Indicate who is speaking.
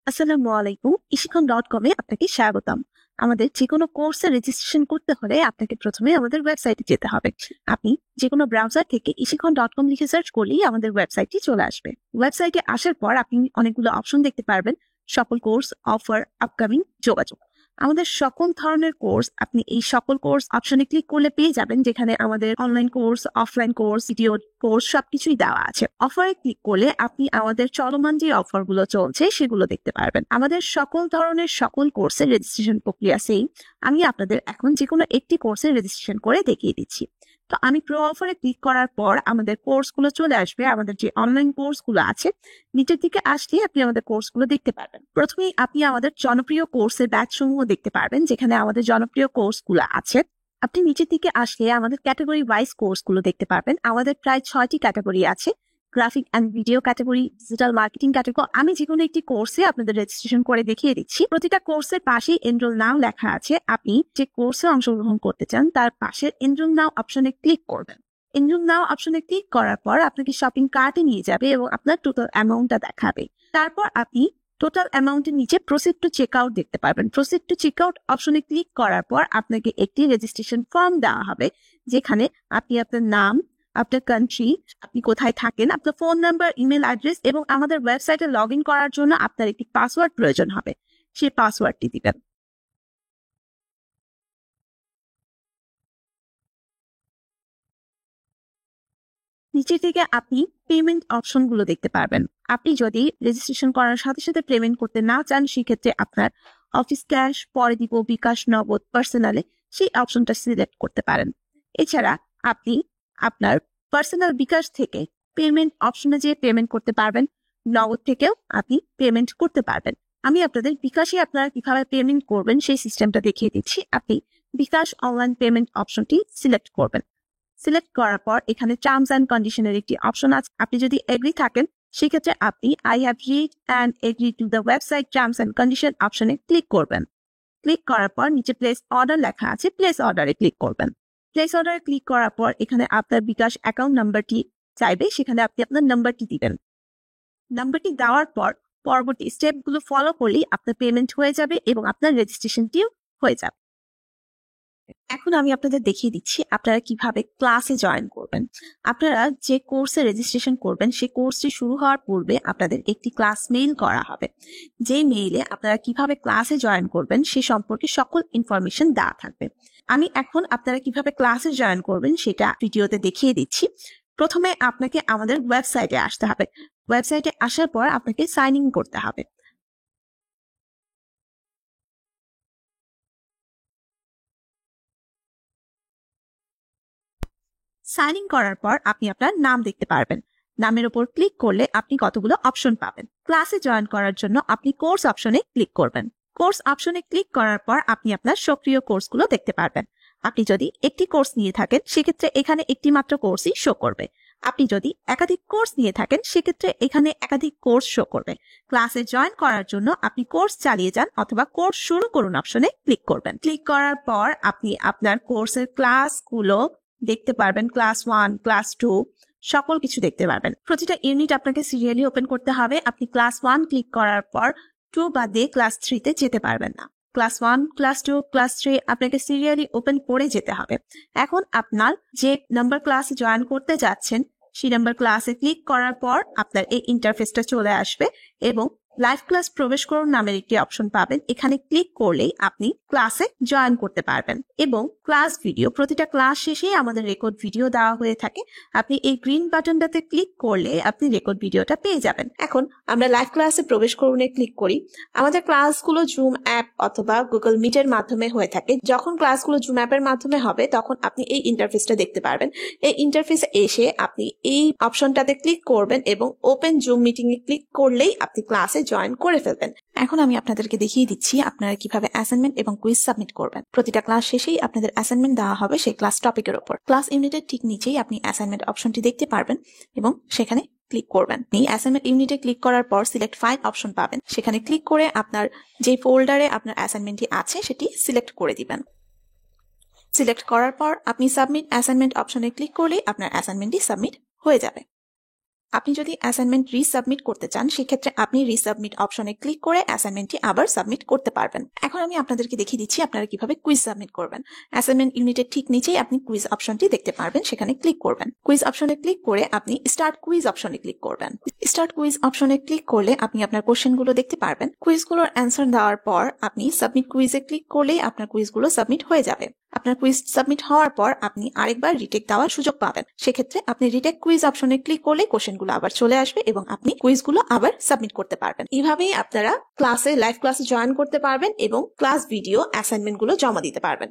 Speaker 1: আসসালামু আলাইকুম। ইশিখন.com এ আপনাকে স্বাগতম। আমাদের যেকোনো কোর্সে রেজিস্ট্রেশন করতে হলে আপনাকে প্রথমে আমাদের ওয়েবসাইটে যেতে হবে। আপনি যেকোনো ব্রাউজার থেকে ইশিখন.com লিখে সার্চ করলেই আমাদের ওয়েবসাইটটি চলে আসবে। ওয়েবসাইটে আসার পর আপনি অনেকগুলো অপশন দেখতে পারবেন। সকল কোর্স, অফার, আপকামিং, যোগাযোগ। আমাদের সকল ধরনের কোর্স আপনি এই সকল কোর্স অপশনে ক্লিক করলে পেয়ে যাবেন, যেখানে আমাদের online course, offline course, video course সবকিছুই দেওয়া আছে। অফারে ক্লিক করলে আপনি আমাদের চলমান যে অফার গুলো চলছে সেগুলো দেখতে পারবেন। আমাদের সকল ধরনের সকল কোর্সের রেজিস্ট্রেশন প্রক্রিয়া সেম। আমি আপনাদের এখন যে কোনো একটি কোর্সের রেজিস্ট্রেশন করে দেখিয়ে দিচ্ছি। তো আমি প্রো অফারে ক্লিক করার পর আমাদের কোর্সগুলো চলে আসবে। আমাদের যে অনলাইন কোর্সগুলো আছে, নিচের দিকে আসলে আপনি আমাদের কোর্সগুলো দেখতে পারবেন। প্রথমেই আপনি আমাদের জনপ্রিয় কোর্সের ব্যাচ সমূহ দেখতে পারবেন, যেখানে আমাদের জনপ্রিয় কোর্সগুলো আছে। আপনি নিচের দিকে আসলে আমাদের ক্যাটাগরি ওয়াইজ কোর্সগুলো দেখতে পারবেন। আমাদের প্রায় 6টি ক্যাটাগরি আছে: graphic and video category, digital marketing category. আমি যে কোনো একটি কোর্সে আপনাদের রেজিস্ট্রেশন করে দেখিয়ে দিচ্ছি। প্রতিটা কোর্সের পাশেই এনরোল নাও লেখা আছে। আপনি যে কোর্সে অংশগ্রহণ করতে চান তার পাশের এনরোল নাও অপশনে ক্লিক করবেন। এনরোল নাও অপশনে ক্লিক করার পর আপনাকে শপিং কার্টে নিয়ে যাবে এবং আপনার টোটাল অ্যামাউন্টটা দেখাবে। তারপর আপনি টোটাল অ্যামাউন্টের নিচে প্রসিড টু চেক আউট দেখতে পারবেন। প্রসিড টু চেক আউট অপশনে ক্লিক করার পর আপনাকে একটি রেজিস্ট্রেশন ফর্ম দেওয়া হবে, যেখানে আপনি আপনার নাম, আপনার কান্ট্রি, আপনি কোথায় থাকেন, আপনার ফোন নাম্বার, ইমেল অ্যাড্রেস এবং আমাদের ওয়েবসাইটে লগ ইন করার জন্য আপনার একটি পাসওয়ার্ড প্রয়োজন হবে। সেই পাসওয়ার্ডটি দিবেন। নিচে থেকে আপনি পেমেন্ট অপশন গুলো দেখতে পারবেন। আপনি যদি রেজিস্ট্রেশন করার সাথে সাথে পেমেন্ট করতে না চান, সেক্ষেত্রে আপনার অফিস ক্যাশ, পরে দিব, বিকাশ, নগদ, পার্সোনালে, সেই অপশনটা সিলেক্ট করতে পারেন। এছাড়া আপনি আপনার পার্সোনাল বিকাশ থেকে পেমেন্ট অপশনে যে পেমেন্ট করতে পারবেন, নগদ থেকেও আপনি পেমেন্ট করতে পারবেন। আমি আপনাদের বিকাশে আপনারা কিভাবে পেমেন্ট করবেন সেই সিস্টেমটা দেখিয়ে দিচ্ছি। আপনি বিকাশ অনলাইন পেমেন্ট অপশনটি সিলেক্ট করবেন। সিলেক্ট করার পর এখানে টার্মস অ্যান্ড কন্ডিশনের একটি অপশন আছে। আপনি যদি এগ্রি থাকেন, সেক্ষেত্রে আপনি I have read and agree to the website terms and condition অপশনে ক্লিক করবেন। ক্লিক করার পর নিচে প্লেস অর্ডার লেখা আছে, প্লেস অর্ডারে ক্লিক করবেন। প্লেস অর্ডারে ক্লিক করার পর এখানে আপনার বিকাশ অ্যাকাউন্ট নাম্বারটি চাইবে, সেখানে আপনি আপনার নাম্বারটি দিবেন। নাম্বারটি দেওয়ার পর পরবর্তী স্টেপগুলো ফলো করলেই আপনার পেমেন্ট হয়ে যাবে এবং আপনার রেজিস্ট্রেশনটিও হয়ে যাবে। এখন আমি আপনাদের দেখিয়ে দিচ্ছি আপনারা কিভাবে ক্লাসে জয়েন করবেন। আপনারা যে কোর্সে রেজিস্ট্রেশন করবেন, সেই কোর্সটি শুরু হওয়ার পূর্বে আপনাদের একটি ক্লাস মেইল করা হবে। যে মেইলে আপনারা কিভাবে ক্লাসে জয়েন করবেন সে সম্পর্কে সকল ইনফরমেশন দেওয়া থাকবে। আমি এখন আপনারা কিভাবে ক্লাসে জয়েন করবেন সেটা ভিডিওতে দেখিয়ে দিচ্ছি। প্রথমে আপনাকে আমাদের ওয়েবসাইটে আসতে হবে। ওয়েবসাইটে আসার পর আপনাকে সাইন ইন করতে হবে। সাইন ইন করার পর আপনি আপনার নাম দেখতে পারবেন। নামের উপর ক্লিক করলে আপনি কতগুলো অপশন পাবেন। ক্লাসে জয়েন করার জন্য আপনি কোর্স অপশনে ক্লিক করবেন। কোর্স অপশনে ক্লিক করার পর আপনি আপনার সক্রিয় কোর্সগুলো দেখতে পারবেন। আপনি যদি একটি কোর্স নিয়ে থাকেন, সেক্ষেত্রে এখানে একটি মাত্র কোর্সই শো করবে। আপনি যদি একাধিক কোর্স নিয়ে থাকেন, সেক্ষেত্রে এখানে একাধিক কোর্স শো করবে। ক্লাসে জয়েন করার জন্য আপনি কোর্স চালিয়ে যান অথবা কোর্স শুরু করুন অপশনে ক্লিক করবেন। ক্লিক করার পর আপনি আপনার কোর্সের ক্লাসগুলো দেখতে পারবেন। ক্লাস 1, ক্লাস 2 সকল কিছু দেখতে পারবেন। প্রতিটা ইউনিট আপনাকে সিরিয়ালি ওপেন করতে হবে। আপনি ক্লাস 1 ক্লিক করার পর 2 বাদে ক্লাস 3 তে যেতে পারবেন না। ক্লাস 1, ক্লাস 2, ক্লাস 3 আপনাকে সিরিয়ালি ওপেন করে যেতে হবে। এখন আপনার যে নাম্বার ক্লাসে জয়েন করতে যাচ্ছেন, সেই নাম্বার ক্লাসে ক্লিক করার পর আপনার এই ইন্টারফেসটা চলে আসবে এবং লাইভ ক্লাস প্রবেশ করুন নামের একটি অপশন পাবেন। এখানে ক্লিক করলেই আপনি ক্লাসে জয়েন করতে পারবেন এবং ক্লাস ভিডিও, প্রতিটা ক্লাস শেষেই আমাদের রেকর্ড ভিডিও দেওয়া হয়ে থাকে। আপনি এই গ্রিন বাটনটাতে ক্লিক করলে আপনি রেকর্ড ভিডিওটা পেয়ে যাবেন। এখন আমরা লাইভ ক্লাসে প্রবেশ করুনে ক্লিক করি। আমাদের ক্লাসগুলো জুম অ্যাপ অথবা গুগল মিটের মাধ্যমে হয়ে থাকে। যখন ক্লাসগুলো জুম অ্যাপের মাধ্যমে হবে, তখন আপনি এই ইন্টারফেসটা দেখতে পারবেন। এই ইন্টারফেসে এসে আপনি এই অপশনটাতে ক্লিক করবেন এবং ওপেন জুম মিটিং এ ক্লিক করলেই আপনি ক্লাসে জয়েন করে ফেলবেন। এখন আমি আপনাদেরকে দেখিয়ে দিচ্ছি আপনারা কিভাবে অ্যাসাইনমেন্ট এবং কুইজ সাবমিট করবেন। প্রতিটা ক্লাস শেষেই আপনাদের অ্যাসাইনমেন্ট দেওয়া হবে সেই ক্লাস টপিকের উপর। ক্লাস ইউনিটের ঠিক নিচেই আপনি অ্যাসাইনমেন্ট অপশনটি দেখতে পারবেন এবং সেখানে ক্লিক করবেন। আপনি অ্যাসাইনমেন্ট ইউনিটে ক্লিক করার পর সিলেক্ট ফাইল অপশন পাবেন। সেখানে ক্লিক করে আপনার যে ফোল্ডারে আপনার অ্যাসাইনমেন্টটি আছে সেটি সিলেক্ট করে দিবেন। সিলেক্ট করার পর আপনি সাবমিট অ্যাসাইনমেন্ট অপশনে ক্লিক করলেই আপনার অ্যাসাইনমেন্টটি সাবমিট হয়ে যাবে। আপনি যদি অ্যাসাইনমেন্ট রিসাবমিট করতে চান সেক্ষেত্রে আপনি রিসাবমিট অপশনে ক্লিক করে অ্যাসাইনমেন্টটি আবার সাবমিট করতে পারবেন। এখন আমি আপনাদেরকে দেখিয়ে দিচ্ছি আপনারা কিভাবে কুইজ সাবমিট করবেন। অ্যাসাইনমেন্ট ইউনিটের ঠিক নিচেই আপনি কুইজ অপশনটি দেখতে পারবেন, সেখানে ক্লিক করবেন। কুইজ অপশনে ক্লিক করে আপনি স্টার্ট কুইজ অপশনে ক্লিক করবেন। স্টার্ট কুইজ অপশনে ক্লিক করলে আপনি আপনার কোশ্চেনগুলো দেখতে পারবেন। কুইজগুলোর অ্যান্সার দেওয়ার পর আপনি সাবমিট কুইজে ক্লিক করলেই আপনার কুইজগুলো সাবমিট হয়ে যাবে। আপনার কুইজ সাবমিট হওয়ার পর আপনি আরেকবার রিটেক দেওয়ার সুযোগ পাবেন। সেক্ষেত্রে আপনি রিটেক কুইজ অপশনে ক্লিক করলে কোশ্চেনগুলো আবার চলে আসবে এবং আপনি কুইজগুলো আবার সাবমিট করতে পারবেন। এইভাবেই আপনারা লাইভ ক্লাসে জয়েন করতে পারবেন এবং ক্লাস ভিডিও অ্যাসাইনমেন্টগুলো জমা দিতে পারবেন।